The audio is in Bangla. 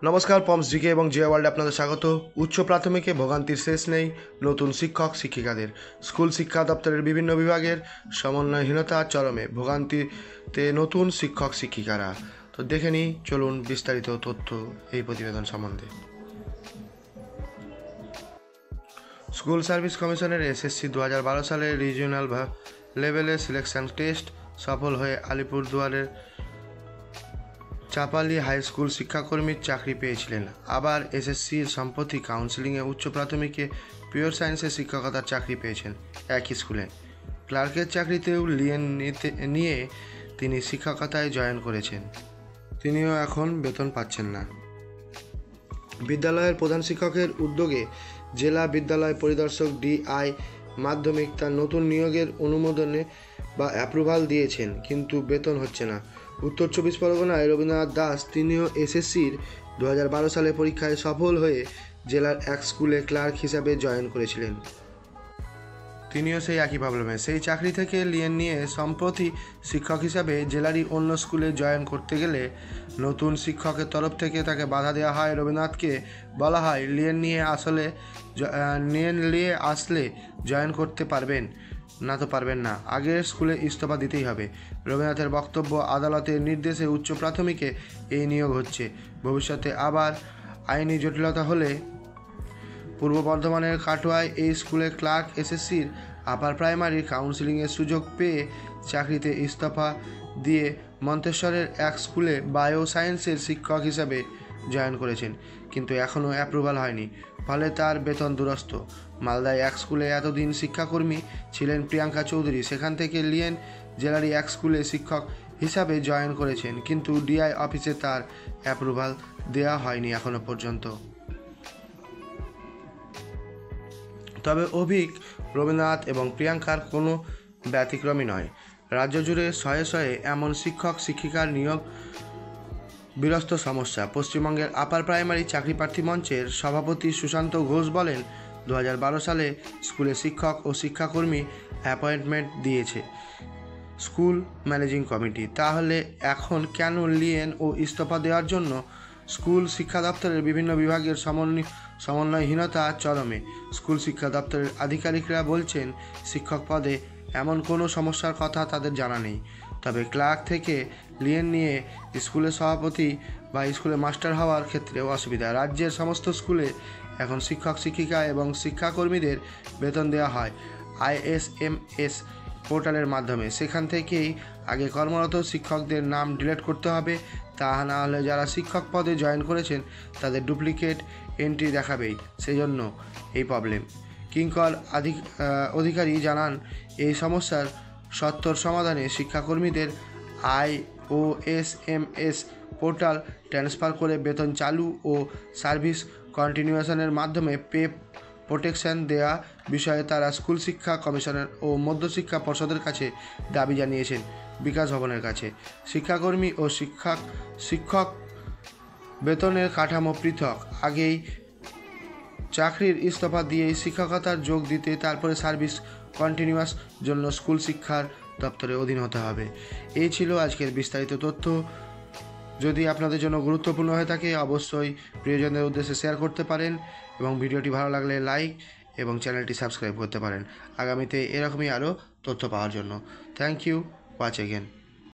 নমস্কার, পমস জিকে এবং জিয়া ওয়ার্ল্ডে আপনাদের স্বাগত। উচ্চ প্রাথমিকে ভোগান্তির শেষ নেই নতুন শিক্ষক শিক্ষিকাদের। স্কুল শিক্ষা দপ্তরের বিভিন্ন বিভাগের সমন্বয়হীনতা চরমে, ভোগান্তিতে নতুন শিক্ষক শিক্ষিকারা। তো দেখে নিই, চলুন বিস্তারিত তথ্য এই প্রতিবেদন সম্বন্ধে। স্কুল সার্ভিস কমিশনের এসএসসি 2012 সালে রিজিওনাল লেভেলে সিলেকশন টেস্ট সফল হয়ে আলিপুরদুয়ারের চাপালি হাই স্কুল শিক্ষাকর্মীর চাকরি পেয়েছিলেন। আবার এসএসসির সম্প্রতি কাউন্সিলিংয়ে উচ্চ প্রাথমিকে পিওর সায়েন্সের শিক্ষকতার চাকরি পেয়েছেন একই স্কুলে। ক্লার্কের চাকরিতেও লিয়েন নিয়ে তিনি শিক্ষকতায় জয়েন করেছেন। তিনিও এখন বেতন পাচ্ছেন না। বিদ্যালয়ের প্রধান শিক্ষকের উদ্যোগে জেলা বিদ্যালয় পরিদর্শক ডিআই মাধ্যমিক তার নতুন নিয়োগের অনুমোদনে বা অ্যাপ্রুভাল দিয়েছেন, কিন্তু বেতন হচ্ছে না। উত্তর 24 পরগনায় রবীন্দ্রনাথ দাস, তিনিও এসএসসির 2012 সালে পরীক্ষায় সফল হয়ে জেলার এক স্কুলে ক্লার্ক হিসাবে জয়েন করেছিলেন। তিনিও সেই একই প্রবলেমে সেই চাকরি থেকে লিয়েন নিয়ে সম্প্রতি শিক্ষক হিসাবে জেলারই অন্য স্কুলে জয়েন করতে গেলে নতুন শিক্ষকের তরফ থেকে তাকে বাধা দেওয়া হয়। রবীন্দ্রনাথকে বলা হয় লিয়েন নিয়ে আসলে জয়েন করতে পারবেন না, তো পারবেন না, আগের স্কুলে ইস্তফা দিতেই হবে। রবীন্দ্রনাথের বক্তব্য, আদালতের নির্দেশে উচ্চ প্রাথমিকে এই নিয়োগ হচ্ছে, ভবিষ্যতে আবার আইনি জটিলতা হলে পূর্ব বর্ধমানের কাটোয়ায় এই স্কুলে ক্লার্ক এসএসসির আপার প্রাইমারি কাউন্সিলিংয়ের সুযোগ পেয়ে চাকরিতে ইস্তফা দিয়ে মন্তেশ্বরের এক স্কুলে বায়ো সায়েন্সের শিক্ষক হিসাবে জয়েন করেছেন, কিন্তু এখনও অ্যাপ্রুভাল হয়নি, ফলে তার বেতন দুরস্ত। মালদায় এক স্কুলে এতদিন শিক্ষাকর্মী ছিলেন প্রিয়াঙ্কা চৌধুরী, সেখান থেকে লিয়েন জেলারই এক স্কুলে শিক্ষক হিসাবে জয়েন করেছেন, কিন্তু ডিআই অফিসে তার অ্যাপ্রুভাল দেওয়া হয়নি এখনও পর্যন্ত। তবে অভিক, রবীন্দ্রনাথ এবং প্রিয়াঙ্কার কোনো ব্যতিক্রমী নয়। রাজ্য জুড়ে শয়ে শয়ে এমন শিক্ষক শিক্ষিকার নিয়োগ বিরস্ত সমস্যা। পশ্চিমবঙ্গের আপার প্রাইমারি চাকরি প্রার্থী মঞ্চের সভাপতি সুশান্ত ঘোষ বলেন, 2012 সালে স্কুলে শিক্ষক ও শিক্ষাকর্মী অ্যাপয়েন্টমেন্ট দিয়েছে স্কুল ম্যানেজিং কমিটি, তাহলে এখন কেন লিয়েন ও ইস্তফা দেওয়ার জন্য? স্কুল শিক্ষা দপ্তরের বিভিন্ন বিভাগের সমন্বয়হীনতা চরমে। স্কুল শিক্ষা দপ্তরের আধিকারিকরা বলছেন শিক্ষক পদে এমন কোনো সমস্যার কথা তাদের জানা নেই, তবে ক্লার্ক থেকে লিয়েন নিয়ে স্কুলের সভাপতি বা স্কুলে মাস্টার হওয়ার ক্ষেত্রে অসুবিধা। রাজ্যের সমস্ত স্কুলে এখন শিক্ষক শিক্ষিকা এবং শিক্ষাকর্মীদের বেতন দেওয়া হয় ISMS পোর্টালের মাধ্যমে। সেখান থেকেই আগে কর্মরত শিক্ষকদের নাম ডিলিট করতে হবে, তা না হলে যারা শিক্ষক পদে জয়েন করেছেন তাদের ডুপ্লিকেট এন্ট্রি দেখাবেই, সেই জন্য এই প্রবলেম। কিঙ্কর অধিকারী জানান, এই সমস্যার সত্বর সমাধানে শিক্ষাকর্মীদের IOSMS পোর্টাল ট্রান্সফার করে বেতন চালু ও সার্ভিস কন্টিনিউশনের মাধ্যমে পে প্রোটেকশন দেওয়া বিষয়ে তারা স্কুল শিক্ষা কমিশনার ও মধ্যশিক্ষা পর্ষদের কাছে দাবি জানিয়েছেন বিকাশ ভবনের কাছে। শিক্ষাকর্মী ও শিক্ষক বেতনের কাঠামো পৃথক, আগেই চাকরির ইস্তফা দিয়েই শিক্ষকতার যোগ দিতে, তারপরে সার্ভিস কন্টিনিউয়াস জন্য স্কুল শিক্ষার দপ্তরের অধীন হতে হবে। এই ছিল আজকের বিস্তারিত তথ্য। যদি আপনাদের জন্য গুরুত্বপূর্ণ হয়ে থাকে অবশ্যই প্রিয়জনদের উদ্দেশ্যে শেয়ার করতে পারেন এবং ভিডিওটি ভালো লাগলে লাইক এবং চ্যানেলটি সাবস্ক্রাইব করতে পারেন আগামীতে এরকমই আরও তথ্য পাওয়ার জন্য। Thank you, watch again.